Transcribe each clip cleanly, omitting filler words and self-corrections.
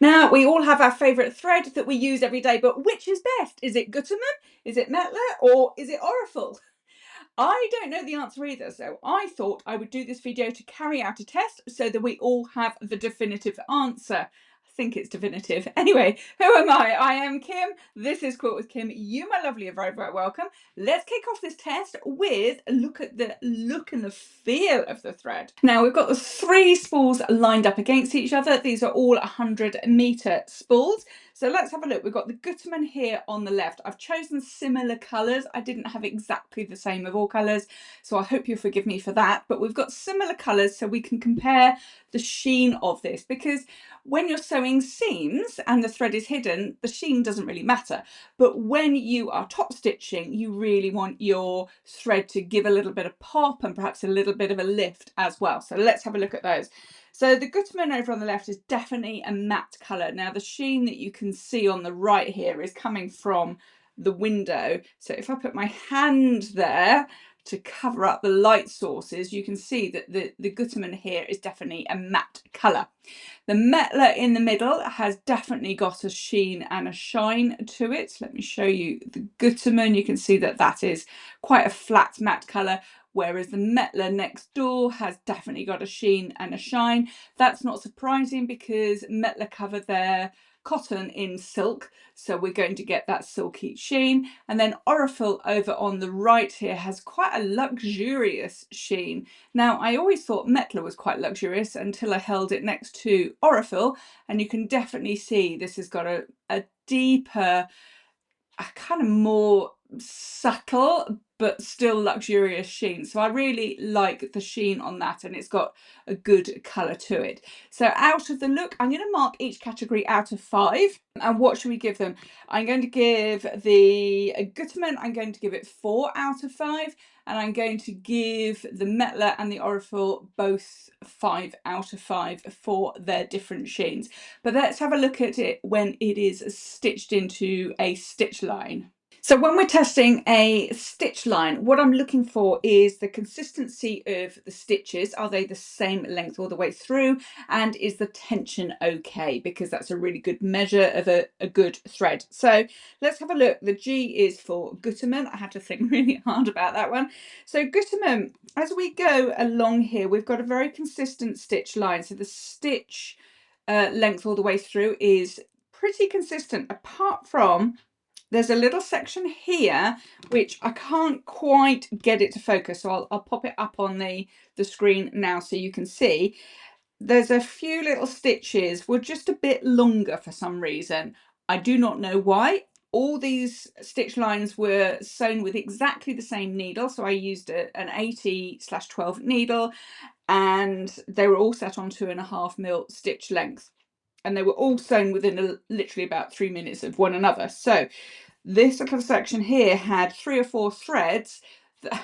Now, we all have our favourite thread that we use every day, but which is best? Is it Gutermann, is it Mettler, or is it Aurifil? I don't know the answer either, so I thought I would do this video to carry out a test so that we all have the definitive answer. I think it's definitive. Anyway, who am I? I am Kim. This is Quilt with Kim. You, my lovely, are very, very welcome. Let's kick off this test with a look at the look and the feel of the thread. Now, we've got the 3 spools lined up against each other. These are all 100-metre spools. So let's have a look. We've got the Gutermann here on the left. I've chosen similar colours. I didn't have exactly the same of all colours, so I hope you'll forgive me for that. But we've got similar colours so we can compare the sheen of this, because when you're sewing seams and the thread is hidden, the sheen doesn't really matter. But when you are top stitching, you really want your thread to give a little bit of pop and perhaps a little bit of a lift as well. So let's have a look at those. So the Gutermann over on the left is definitely a matte colour. Now the sheen that you can see on the right here is coming from the window. So if I put my hand there to cover up the light sources, you can see that the Gutermann here is definitely a matte colour. The Mettler in the middle has definitely got a sheen and a shine to it. Let me show you the Gutermann. You can see that that is quite a flat matte colour, whereas the Mettler next door has definitely got a sheen and a shine. That's not surprising because Mettler cover their cotton in silk, so we're going to get that silky sheen. And then Aurifil over on the right here has quite a luxurious sheen. Now, I always thought Mettler was quite luxurious until I held it next to Aurifil, and you can definitely see this has got a deeper, a kind of more subtle but still luxurious sheen. So I really like the sheen on that, and it's got a good colour to it. So out of the look, I'm going to mark each category out of 5. And what should we give them? I'm going to give the Gutermann, I'm going to give it 4 out of 5. And I'm going to give the Mettler and the Aurifil both 5 out of 5 for their different sheens. But let's have a look at it when it is stitched into a stitch line. So when we're testing a stitch line, what I'm looking for is the consistency of the stitches. Are they the same length all the way through? And is the tension okay? Because that's a really good measure of a good thread. So let's have a look. The G is for Gutermann. I had to think really hard about that one. So Gutermann, as we go along here, we've got a very consistent stitch line. So the stitch length all the way through is pretty consistent, apart from there's a little section here which I can't quite get it to focus, so I'll pop it up on the screen now so you can see. There's a few little stitches were just a bit longer for some reason. I do not know why. All these stitch lines were sewn with exactly the same needle, so I used an 80/12 needle, and they were all set on 2.5mm stitch length, and they were all sewn within literally about 3 minutes of one another. So this little section here had 3 or 4 threads.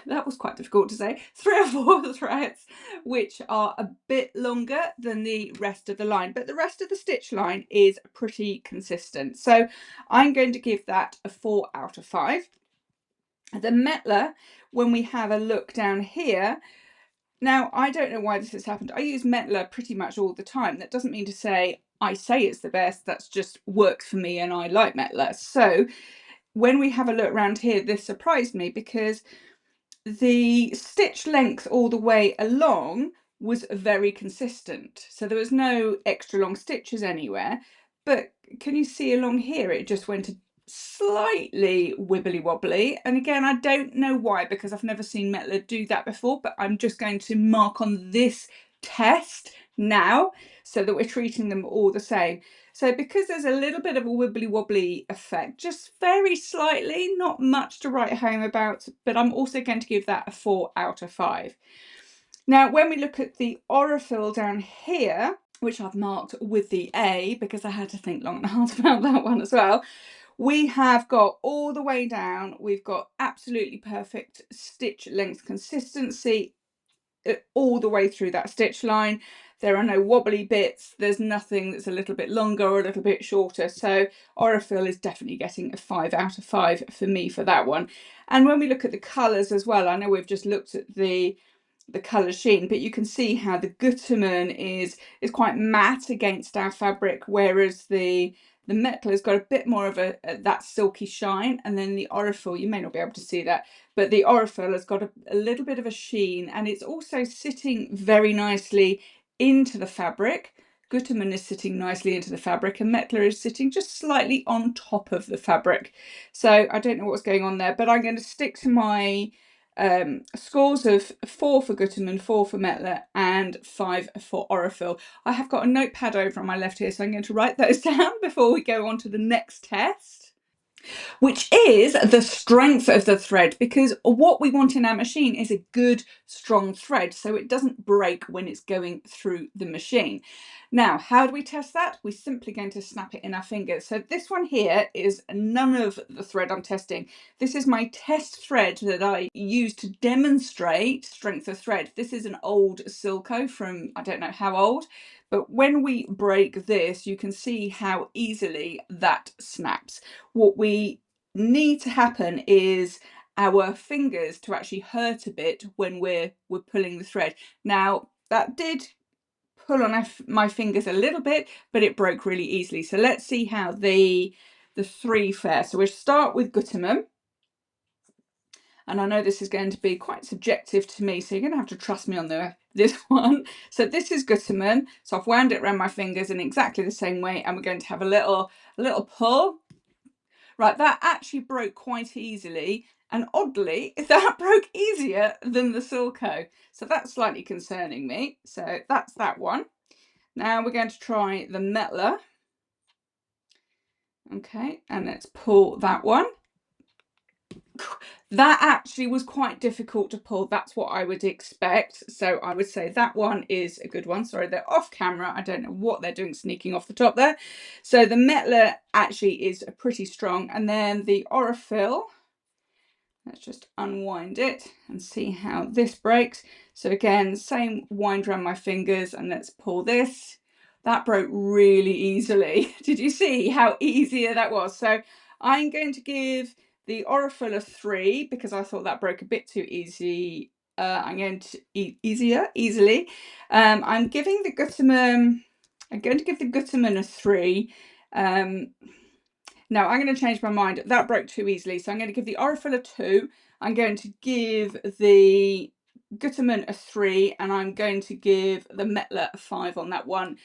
That was quite difficult to say. 3 or 4 threads which are a bit longer than the rest of the line, but the rest of the stitch line is pretty consistent. So I'm going to give that a 4 out of 5. The Mettler, when we have a look down here, now I don't know why this has happened. I use Mettler pretty much all the time. That doesn't mean to say I say it's the best. That's just works for me and I like Mettler. So when we have a look around here, this surprised me because the stitch length all the way along was very consistent. So there was no extra long stitches anywhere. But can you see along here, it just went slightly wibbly wobbly. And again, I don't know why, because I've never seen Mettler do that before, but I'm just going to mark on this test now so that we're treating them all the same. So because there's a little bit of a wibbly wobbly effect, just very slightly, not much to write home about, but I'm also going to give that a 4 out of 5. Now, when we look at the Aurifil down here, which I've marked with the A because I had to think long and hard about that one as well, we have got all the way down, we've got absolutely perfect stitch length consistency all the way through that stitch line. There are no wobbly bits, there's nothing that's a little bit longer or a little bit shorter. So Aurifil is definitely getting a 5 out of 5 for me for that one. And when we look at the colours as well, I know we've just looked at the colour sheen, but you can see how the Gutermann is quite matte against our fabric, whereas the Mettler has got a bit more of that silky shine, and then the Aurifil, you may not be able to see that, but the Aurifil has got a little bit of a sheen, and it's also sitting very nicely into the fabric. Gutermann is sitting nicely into the fabric, and Mettler is sitting just slightly on top of the fabric. So I don't know what's going on there, but I'm going to stick to my scores of 4 for Gutermann, 4 for Mettler, and 5 for Aurifil. I have got a notepad over on my left here, so I'm going to write those down before we go on to the next test, which is the strength of the thread, because what we want in our machine is a good strong thread so it doesn't break when it's going through the machine. Now, how do we test that? We're simply going to snap it in our fingers. So this one here is none of the thread I'm testing. This is my test thread that I use to demonstrate strength of thread. This is an old Silco from, I don't know how old, but when we break this, you can see how easily that snaps. What we need to happen is our fingers to actually hurt a bit when we're pulling the thread. Now, that did pull on my fingers a little bit, but it broke really easily. So let's see how the 3 fare. So we'll start with Gutermann. And I know this is going to be quite subjective to me, so you're going to have to trust me on this one. So this is Gutermann. So I've wound it around my fingers in exactly the same way, and we're going to have a little pull. Right, that actually broke quite easily, and oddly, that broke easier than the Silco. So that's slightly concerning me. So that's that one. Now we're going to try the Mettler. Okay, and let's pull that one. That actually was quite difficult to pull. That's what I would expect. So I would say that one is a good one. Sorry, they're off camera. I don't know what they're doing sneaking off the top there. So the Mettler actually is pretty strong. And then the Aurifil, let's just unwind it and see how this breaks. So again, same wind around my fingers, and let's pull this. That broke really easily. Did you see how easier that was? So I'm going to give the Aurifil a 3 because I thought that broke a bit too easy. I'm going to easily. I'm giving the Gutermann, I'm going to give the Gutermann a 3. No, I'm going to change my mind. That broke too easily. So I'm going to give the Aurifil a 2. I'm going to give the Gutermann a 3. And I'm going to give the Mettler a 5 on that one.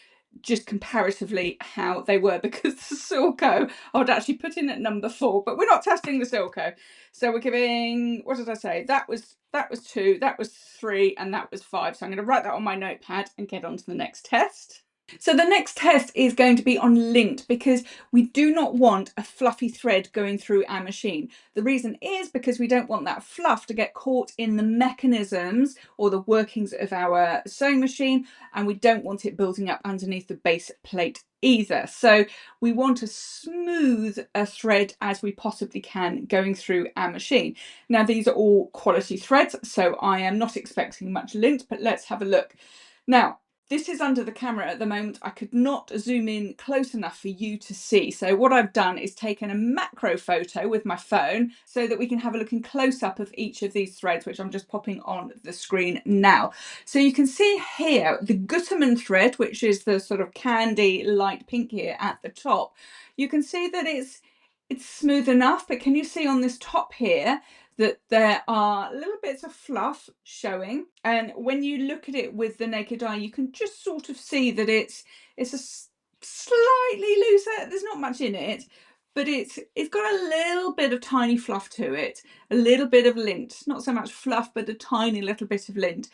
Just comparatively how they were, because the Silco I would actually put in at number 4. But we're not testing the Silco. So we're giving, what did I say? That was 2, that was 3, and that was 5. So I'm going to write that on my notepad and get on to the next test. So the next test is going to be on lint, because we do not want a fluffy thread going through our machine. The reason is because we don't want that fluff to get caught in the mechanisms or the workings of our sewing machine, and we don't want it building up underneath the base plate either. So we want as smooth a thread as we possibly can going through our machine. Now these are all quality threads, so I am not expecting much lint, but let's have a look. Now, this is under the camera at the moment. I could not zoom in close enough for you to see. So what I've done is taken a macro photo with my phone so that we can have a look in close up of each of these threads, which I'm just popping on the screen now. So you can see here the Gutermann thread, which is the sort of candy light pink here at the top. You can see that it's smooth enough, but can you see on this top here that there are little bits of fluff showing, and when you look at it with the naked eye, you can just sort of see that it's a slightly looser. There's not much in it, but it's got a little bit of tiny fluff to it, a little bit of lint, not so much fluff, but a tiny little bit of lint,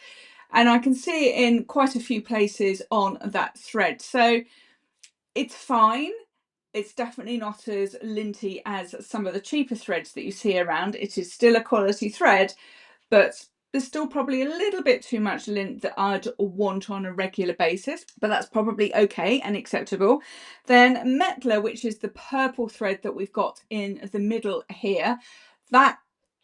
and I can see it in quite a few places on that thread. So it's fine. It's definitely not as linty as some of the cheaper threads that you see around. It is still a quality thread, but there's still probably a little bit too much lint that I'd want on a regular basis, but that's probably okay and acceptable. Then Mettler, which is the purple thread that we've got in the middle here, that,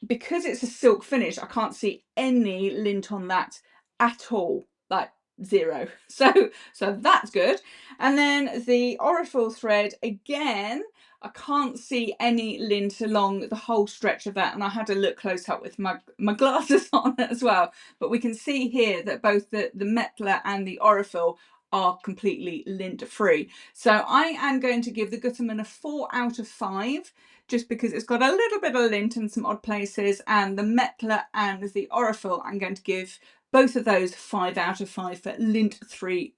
because it's a silk finish, I can't see any lint on that at all. Like, 0. So that's good. And then the Aurifil thread, again, I can't see any lint along the whole stretch of that, and I had a look close up with my glasses on as well. But we can see here that both the Mettler and the Aurifil are completely lint free. So I am going to give the Gutermann a 4 out of 5, just because it's got a little bit of lint in some odd places, and the Mettler and the Aurifil I'm going to give both of those 5 out of 5 for lint-free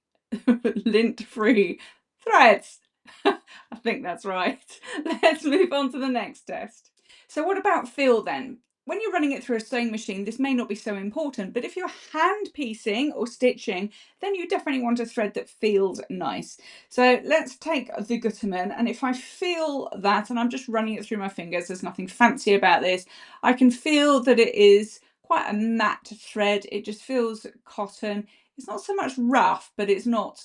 lint-free threads. I think that's right. Let's move on to the next test. So what about feel then? When you're running it through a sewing machine, this may not be so important, but if you're hand piecing or stitching, then you definitely want a thread that feels nice. So let's take the Gutermann, and if I feel that, and I'm just running it through my fingers, there's nothing fancy about this, I can feel that it is quite a matte thread. It just feels cotton. It's not so much rough, but it's not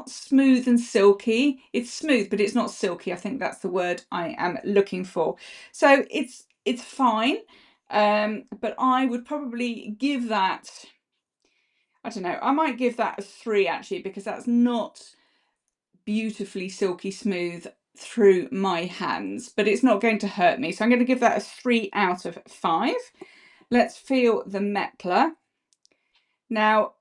smooth and silky. It's smooth, but it's not silky. I think that's the word I am looking for. So it's fine, but I would probably give that, I don't know, I might give that a 3 actually, because that's not beautifully silky smooth through my hands, but it's not going to hurt me. So I'm going to give that a 3 out of 5. Let's feel the Mettler. Now,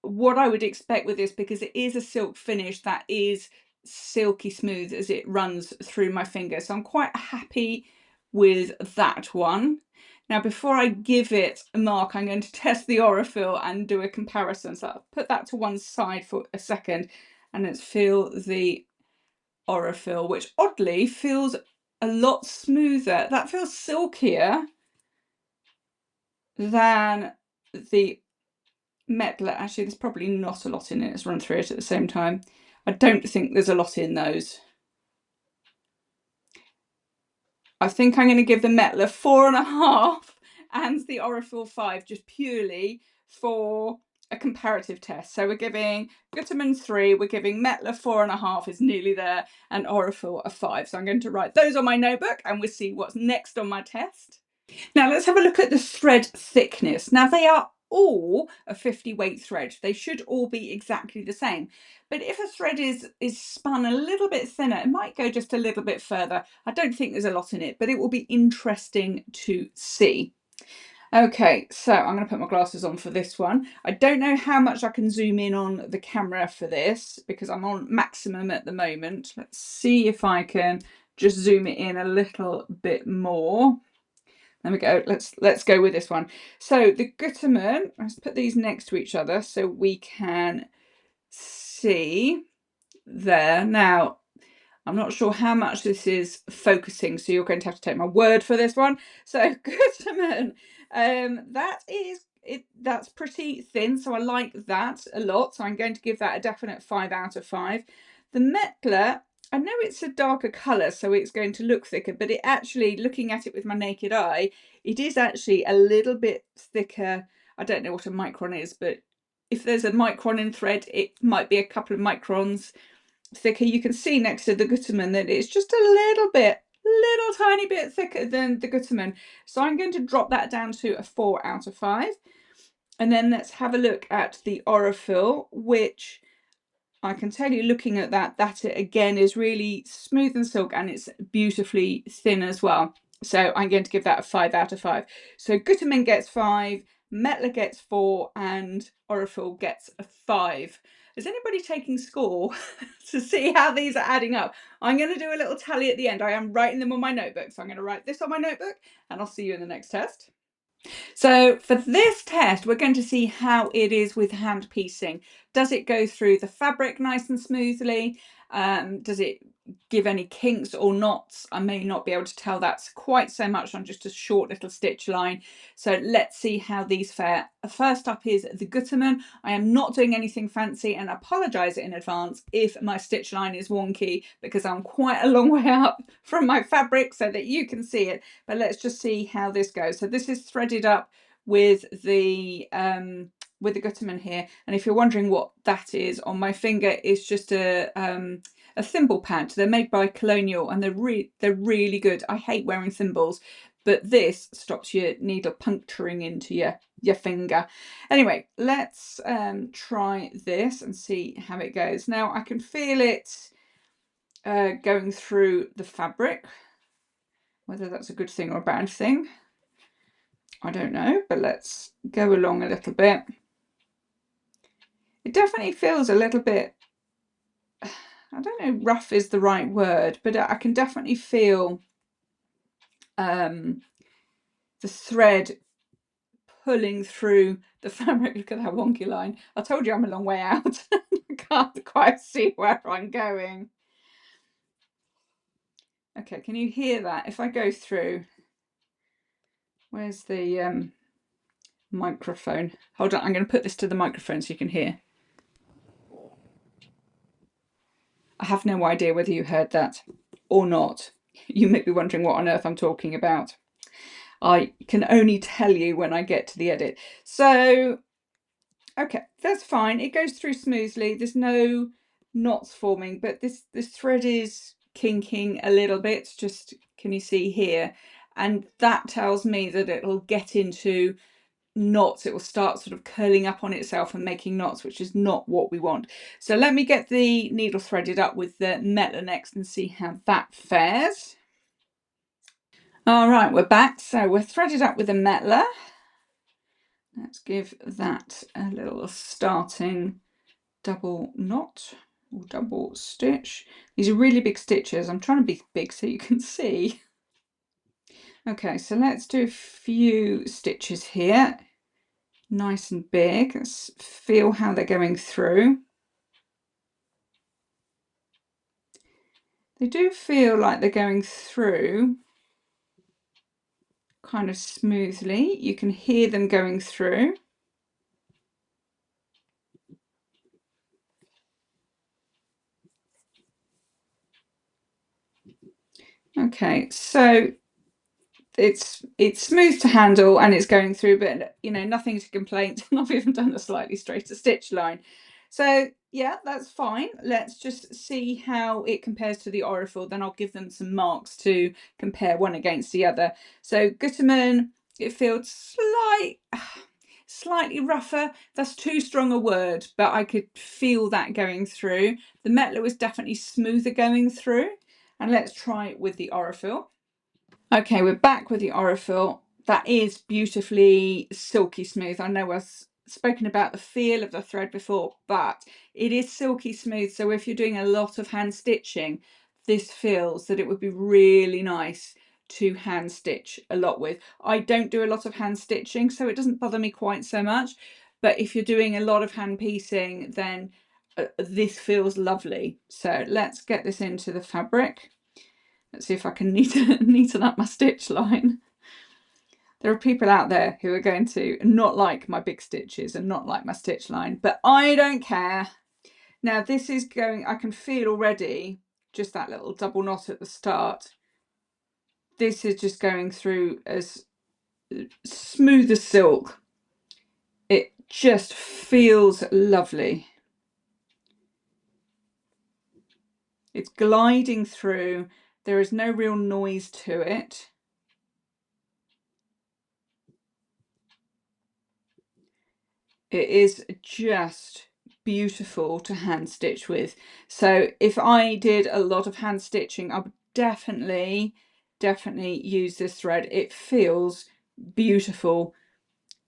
what I would expect with this, because it is a silk finish that is silky smooth as it runs through my finger, so I'm quite happy with that one. Now, before I give it a mark, I'm going to test the Aurifil and do a comparison. So I'll put that to one side for a second, and let's feel the Aurifil, which oddly feels a lot smoother. That feels silkier than the Mettler. Actually, there's probably not a lot in it. Let's run through it at the same time. I don't think there's a lot in those. I think I'm going to give the Mettler 4.5 and the Aurifil 5, just purely for a comparative test. So we're giving Gutermann 3, we're giving Mettler 4.5, is nearly there, and Aurifil a 5. So I'm going to write those on my notebook, and we'll see what's next on my test. Now let's have a look at the thread thickness. Now they are all a 50 weight thread. They should all be exactly the same. But if a thread is spun a little bit thinner, it might go just a little bit further. I don't think there's a lot in it, but it will be interesting to see. Okay, so I'm going to put my glasses on for this one. I don't know how much I can zoom in on the camera for this, because I'm on maximum at the moment. Let's see if I can just zoom it in a little bit more. There we go. Let's go with this one. So the Gutermann, let's put these next to each other so we can see there. Now, I'm not sure how much this is focusing, so you're going to have to take my word for this one. So Gutermann, that's pretty thin, so I like that a lot. So I'm going to give that a definite 5 out of 5. The Mettler, I know it's a darker colour, so it's going to look thicker, but it actually, looking at it with my naked eye, it is actually a little bit thicker. I don't know what a micron is, but if there's a micron in thread, it might be a couple of microns thicker. You can see next to the Gutermann that it's just a little tiny bit thicker than the Gutermann. So I'm going to drop that down to a 4 out of 5. And then let's have a look at the Aurifil, which I can tell you, looking at that it again is really smooth and silk, and it's beautifully thin as well. So I'm going to give that a 5 out of 5. So Gutermann gets 5, Mettler gets 4, and Aurifil gets a 5. Is anybody taking score to see how these are adding up? I'm going to do a little tally at the end. I am writing them on my notebook. So I'm going to write this on my notebook, and I'll see you in the next test. So for this test, we're going to see how it is with hand piecing. Does it go through the fabric nice and smoothly? Does it give any kinks or knots? I may not be able to tell that quite so much on just a short little stitch line. So let's see how these fare. First up is the Gutermann. I am not doing anything fancy, and I apologise in advance if my stitch line is wonky, because I'm quite a long way up from my fabric so that you can see it. But let's just see how this goes. So this is threaded up with the Gutermann here, and if you're wondering what that is on my finger, it's just a thimble pad. They're made by Colonial, and they're really good. I hate wearing thimbles, but this stops your needle puncturing into your your finger. Anyway, let's try this and see how it goes. Now I can feel it going through the fabric. Whether that's a good thing or a bad thing, I don't know, but let's go along a little bit. It definitely feels a little bit, I don't know, rough is the right word, but I can definitely feel the thread pulling through the fabric. Look at that wonky line. I told you I'm a long way out. I can't quite see where I'm going. Okay, can you hear that? If I go through, where's the microphone? Hold on, I'm going to put this to the microphone so you can hear. I have no idea whether you heard that or not. You may be wondering what on earth I'm talking about. I can only tell you when I get to the edit. So, okay, that's fine. It goes through smoothly. There's no knots forming, but this thread is kinking a little bit. Just, can you see here? And that tells me that it'll get into knots. It will start sort of curling up on itself and making knots, which is not what we want. So let me get the needle threaded up with the Mettler next and see how that fares. All right, we're back. So we're threaded up with the Mettler. Let's give that a little starting double knot or double stitch. These are really big stitches. I'm trying to be big so you can see. Okay, so let's do a few stitches here. Nice and big. Let's feel how they're going through. They do feel like they're going through kind of smoothly. You can hear them going through. Okay, so it's smooth to handle and it's going through, but you know, nothing to complain. I've even done a slightly straighter stitch line. So yeah, that's fine. Let's just see how it compares to the Aurifil. Then I'll give them some marks to compare one against the other. So Gutermann, it feels slightly rougher. That's too strong a word, but I could feel that going through. The Mettler was definitely smoother going through. And let's try it with the Aurifil. Okay, we're back with the Aurifil. That is beautifully silky smooth. I know I've spoken about the feel of the thread before, but it is silky smooth. So if you're doing a lot of hand stitching, this feels that it would be really nice to hand stitch a lot with. I don't do a lot of hand stitching, so it doesn't bother me quite so much. But if you're doing a lot of hand piecing, then this feels lovely. So let's get this into the fabric. Let's see if I can neaten up my stitch line. There are people out there who are going to not like my big stitches and not like my stitch line, but I don't care. Now this is going, I can feel already just that little double knot at the start. This is just going through as smooth as silk. It just feels lovely. It's gliding through. There is no real noise to it. It is just beautiful to hand stitch with. So if I did a lot of hand stitching, I would definitely use this thread. It feels beautiful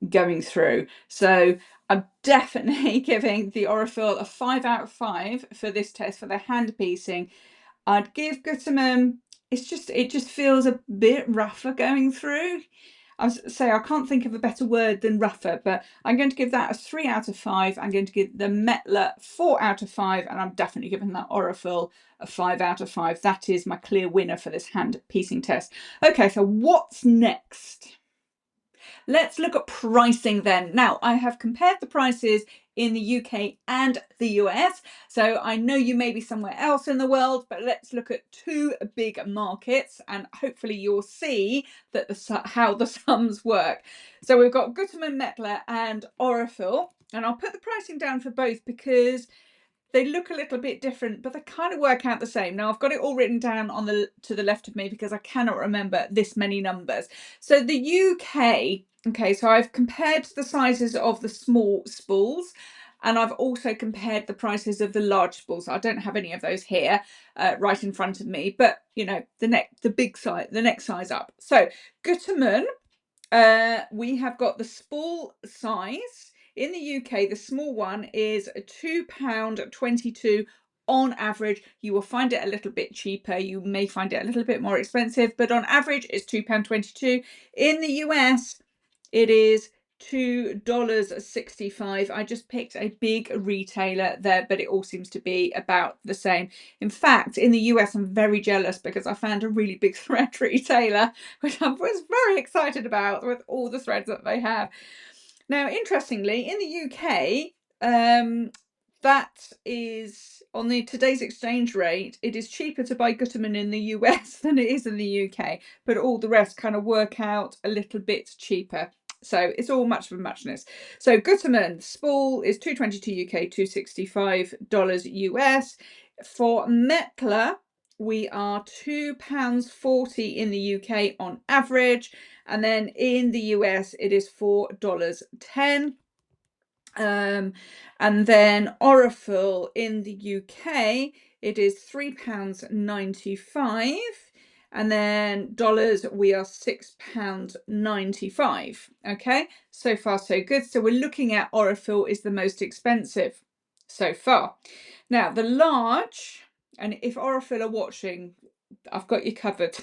going through. So I'm definitely giving the Aurifil a 5 out of 5 for this test for the hand piecing. I'd give Gutermann, it just feels a bit rougher going through. I say I can't think of a better word than rougher, but I'm going to give that a 3 out of 5. I'm going to give the Mettler 4 out of 5, and I'm definitely giving that Aurifil a 5 out of 5. That is my clear winner for this hand piecing test. Okay, so what's next? Let's look at pricing then. Now, I have compared the prices in the UK and the US. So I know you may be somewhere else in the world, but let's look at two big markets and hopefully you'll see that how the sums work. So we've got Gutermann, Mettler and Aurifil, and I'll put the pricing down for both because they look a little bit different, but they kind of work out the same. Now I've got it all written down on to the left of me because I cannot remember this many numbers. So the UK Okay, so I've compared the sizes of the small spools, and I've also compared the prices of the large spools. I don't have any of those here right in front of me, but you know, the big size, the next size up. So Gutermann, we have got the spool size in the UK. The small one is £2.22 on average. You will find it a little bit cheaper. You may find it a little bit more expensive, but on average, it's £2.22. In the US, it is $2.65. I just picked a big retailer there, but it all seems to be about the same. In fact, in the US, I'm very jealous because I found a really big thread retailer, which I was very excited about with all the threads that they have. Now, interestingly, in the UK, that is on the today's exchange rate, it is cheaper to buy Gutermann in the US than it is in the UK, but all the rest kind of work out a little bit cheaper. So it's all much of a muchness. So Gutermann spool is $2.22 UK, $2.65 US. For Mettler, we are £2.40 in the UK on average, and then in the US it is $4.10. And then Aurifil in the UK, it is £3.95. And then dollars, we are £6.95. Okay, so far so good. So we're looking at Aurifil is the most expensive so far. Now the large, and if Aurifil are watching, I've got you covered.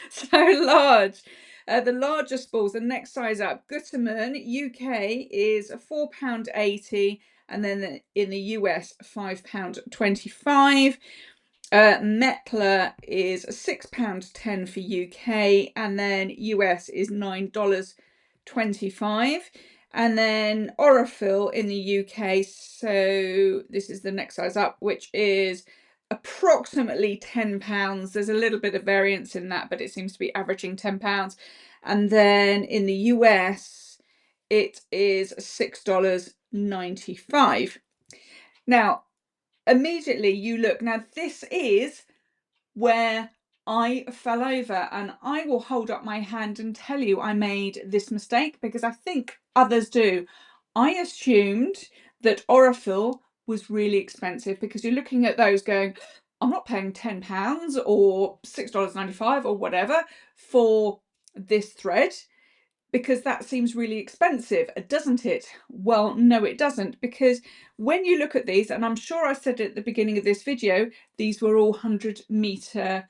So large. The larger spools, the next size up, Gutermann UK is £4.80, and then in the US £5.25. Mettler is £6.10 for UK, and then US is $9.25. And then Aurifil in the UK, so this is the next size up, which is approximately £10. There's a little bit of variance in that, but it seems to be averaging £10. And then in the US, it is $6.95. Now, immediately you look, now this is where I fell over, and I will hold up my hand and tell you I made this mistake because I think others do. I assumed that Aurifil was really expensive because you're looking at those going, I'm not paying £10 or $6.95 or whatever for this thread, because that seems really expensive, doesn't it? Well, no, it doesn't, because when you look at these, and I'm sure I said at the beginning of this video, these were all 100-meter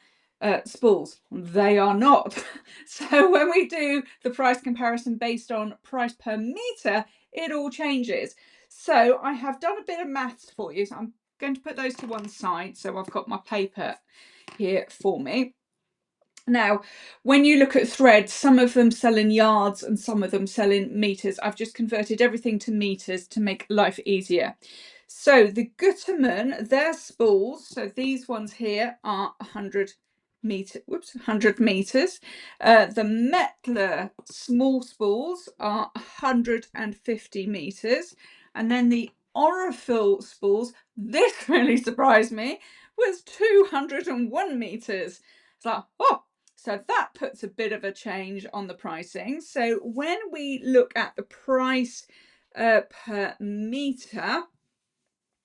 spools. They are not. So when we do the price comparison based on price per meter, it all changes. So I have done a bit of maths for you. So I'm going to put those to one side. So I've got my paper here for me. Now, when you look at threads, some of them sell in yards and some of them sell in meters. I've just converted everything to meters to make life easier. So the Gutermann, their spools, so these ones here are 100 meters. The Mettler small spools are 150 meters. And then the Aurifil spools, this really surprised me, was 201 meters. It's like, oh, so that puts a bit of a change on the pricing. So when we look at the price per meter,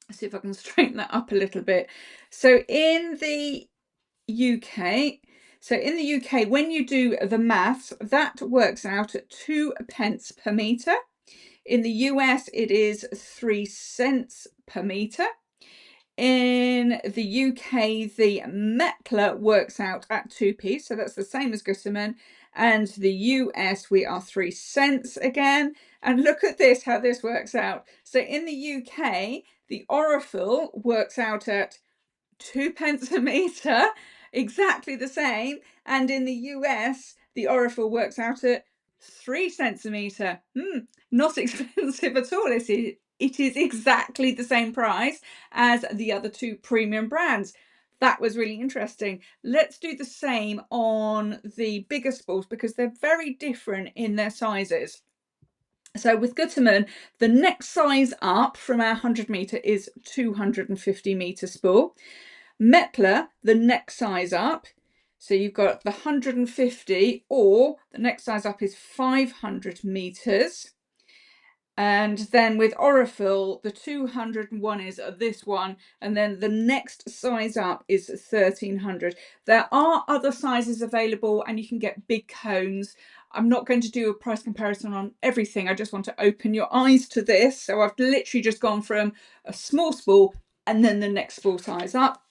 let's see if I can straighten that up a little bit. So in the UK, when you do the maths, that works out at 2 pence per meter. In the US, it is 3 cents per meter. In the UK, the Mettler works out at 2p, so that's the same as Gutermann. And the US, we are 3 cents again. And look at this, how this works out. So in the UK, the Aurifil works out at 2 pence a meter, exactly the same. And in the US, the Aurifil works out at 3 cents a meter. Not expensive at all. It is exactly the same price as the other two premium brands. That was really interesting. Let's do the same on the bigger spools because they're very different in their sizes. So with Gutermann, the next size up from our 100 meter is 250 meter spool. Mettler, the next size up, So you've got the 150, or the next size up is 500 meters. And then with Aurifil, the 201 is this one, and then the next size up is 1300. There are other sizes available, and you can get big cones. I'm not going to do a price comparison on everything. I just want to open your eyes to this. So I've literally just gone from a small spool and then the next full size up.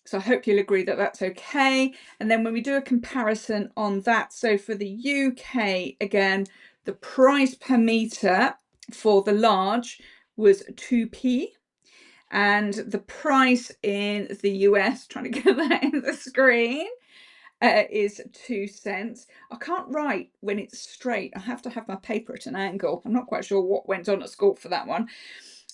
So I hope you'll agree that that's okay. And then when we do a comparison on that, so for the UK, again, the price per meter for the large was 2p, and the price in the US, trying to get that in the screen, is 2 cents. I can't write when it's straight. I have to have my paper at an angle. I'm not quite sure what went on at school for that one.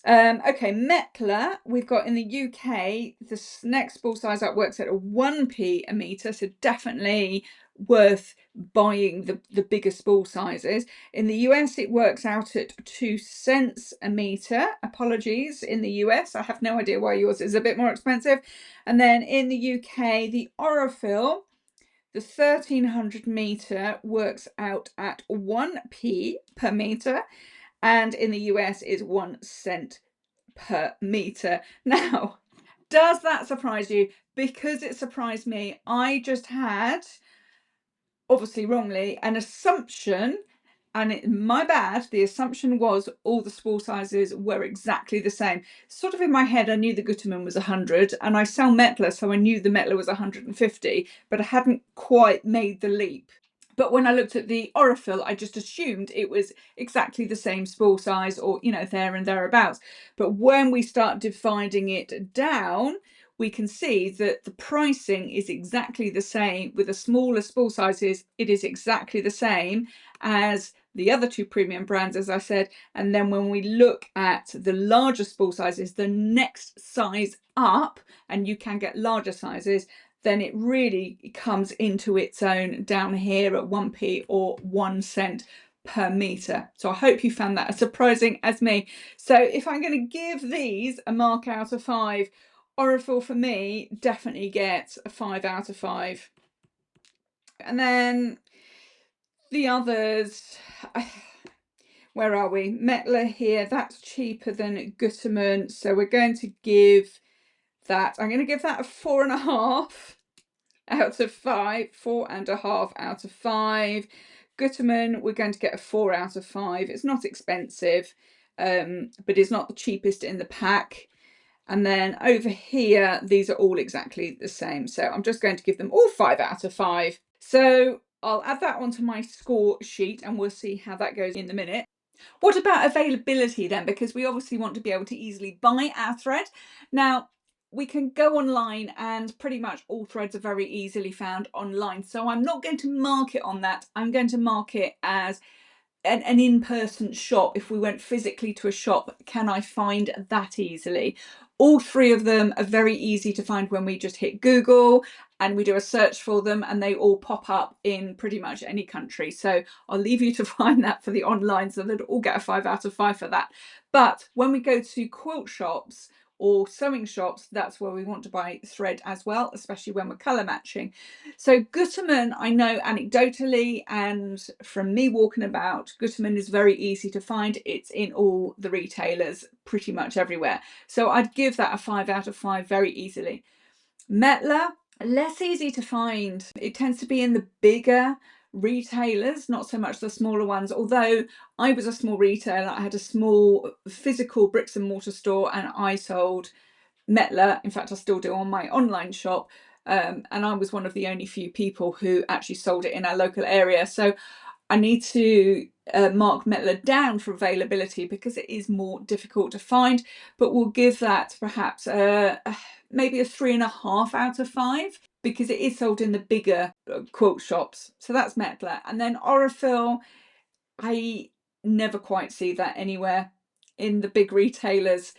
Okay, Mettler, we've got in the UK, this next ball size up works at a 1p a metre, so definitely worth buying the bigger spool sizes. In the US, it works out at 2 cents a metre. Apologies, in the US, I have no idea why yours is a bit more expensive. And then in the UK, the Aurifil, the 1300 metre works out at 1p per metre. And in the US is 1 cent per meter. Now, does that surprise you? Because it surprised me, I just had, obviously wrongly, an assumption, and my bad, the assumption was all the spool sizes were exactly the same. Sort of in my head, I knew the Gutermann was 100, and I sell Mettler, so I knew the Mettler was 150, but I hadn't quite made the leap. But when I looked at the Aurifil, I just assumed it was exactly the same spool size, or, you know, there and thereabouts. But when we start dividing it down, we can see that the pricing is exactly the same. With the smaller spool sizes, it is exactly the same as the other two premium brands, as I said. And then when we look at the larger spool sizes, the next size up, and you can get larger sizes, then it really comes into its own down here at 1p or 1 cent per meter. So I hope you found that as surprising as me. So if I'm going to give these a mark out of 5, Aurifil for me definitely gets a 5 out of 5. And then the others, where are we? Mettler here, that's cheaper than Gutermann, so we're going to give that, I'm going to give that a 4.5 out of 5, 4.5 out of 5. Gutermann, we're going to get a 4 out of 5. It's not expensive, but it's not the cheapest in the pack. And then over here, these are all exactly the same. So I'm just going to give them all 5 out of 5. So I'll add that onto my score sheet and we'll see how that goes in a minute. What about availability then? Because we obviously want to be able to easily buy our thread. Now, we can go online and pretty much all threads are very easily found online. So I'm not going to mark it on that. I'm going to mark it as an in-person shop. If we went physically to a shop, can I find that easily? All 3 of them are very easy to find when we just hit Google and we do a search for them, and they all pop up in pretty much any country. So I'll leave you to find that for the online, so they'll all get a 5 out of 5 for that. But when we go to quilt shops or sewing shops, that's where we want to buy thread as well, especially when we're colour matching. So Gutermann, I know anecdotally and from me walking about, Gutermann is very easy to find. It's in all the retailers pretty much everywhere. So I'd give that a 5 out of 5 very easily. Mettler, less easy to find. It tends to be in the bigger retailers, not so much the smaller ones. Although I was a small retailer, I had a small physical bricks and mortar store and I sold Mettler. In fact, I still do on my online shop. And I was one of the only few people who actually sold it in our local area. So I need to mark Mettler down for availability because it is more difficult to find, but we'll give that perhaps maybe a 3.5 out of 5 because it is sold in the bigger quilt shops. So that's Mettler. And then Aurifil, I never quite see that anywhere in the big retailers,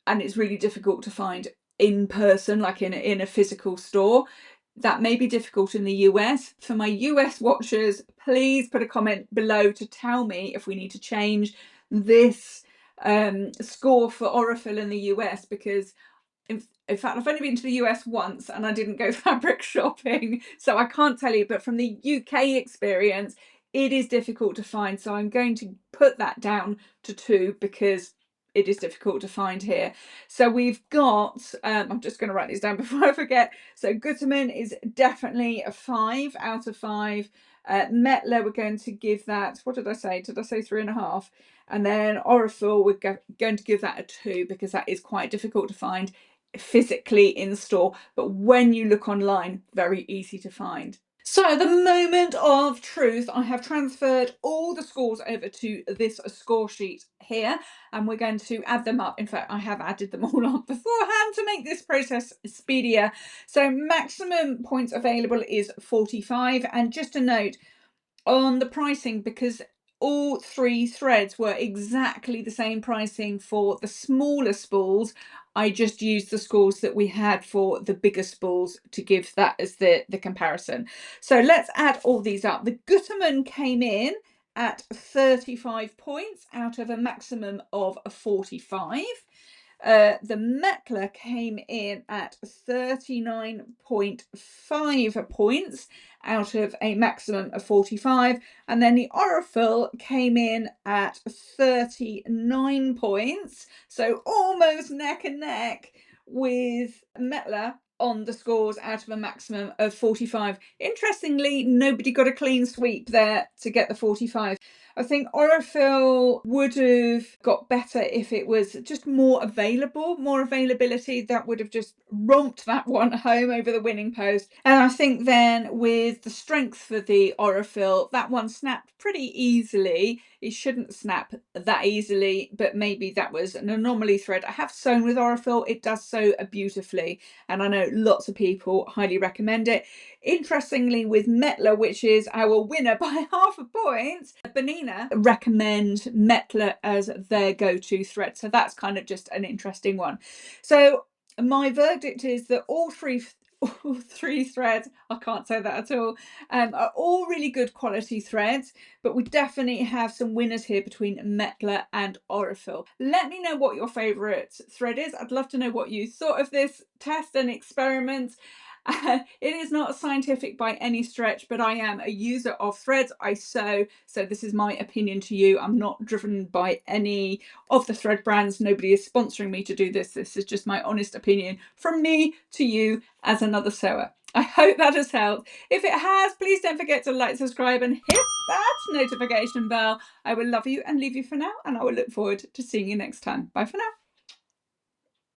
and it's really difficult to find in person, like in a physical store. That may be difficult in the US. For my US watchers, please put a comment below to tell me if we need to change this score for Aurifil in the US, because in fact, I've only been to the US once and I didn't go fabric shopping, so I can't tell you, but from the UK experience, it is difficult to find. So I'm going to put that down to 2 because it is difficult to find here. So we've got, I'm just going to write these down before I forget. So Gutermann is definitely a 5 out of 5. Mettler, we're going to give that, what did I say? Did I say 3.5? And then Aurifil, we're going to give that a 2 because that is quite difficult to find physically in store, but when you look online, very easy to find. So the moment of truth, I have transferred all the scores over to this score sheet here, and we're going to add them up. In fact, I have added them all up beforehand to make this process speedier. So maximum points available is 45, and just a note on the pricing, because all 3 threads were exactly the same pricing for the smaller spools, I just used the scores that we had for the bigger spools to give that as the comparison. So let's add all these up. The Gutermann came in at 35 points out of a maximum of 45. The Mettler came in at 39.5 points out of a maximum of 45, and then the Aurifil came in at 39 points, so almost neck and neck with Mettler on the scores out of a maximum of 45. Interestingly, nobody got a clean sweep there to get the 45. I think Aurifil would have got better if it was just more availability. That would have just romped that one home over the winning post. And I think then with the strength for the Aurifil, that one snapped pretty easily. It shouldn't snap that easily, but maybe that was an anomaly thread. I have sewn with Aurifil. It does sew beautifully, and I know lots of people highly recommend it. Interestingly, with Mettler, which is our winner by half a point, Benina recommend Mettler as their go-to thread. So that's kind of just an interesting one. So my verdict is that all three threads, I can't say that at all, are all really good quality threads, but we definitely have some winners here between Mettler and Aurifil. Let me know what your favourite thread is. I'd love to know what you thought of this test and experiment. It is not scientific by any stretch, but I am a user of threads. I sew, so this is my opinion to you. I'm not driven by any of the thread brands. Nobody is sponsoring me to do this. This is just my honest opinion from me to you as another sewer. I hope that has helped. If it has, please don't forget to like, subscribe and hit that notification bell. I will love you and leave you for now, and I will look forward to seeing you next time. Bye for now.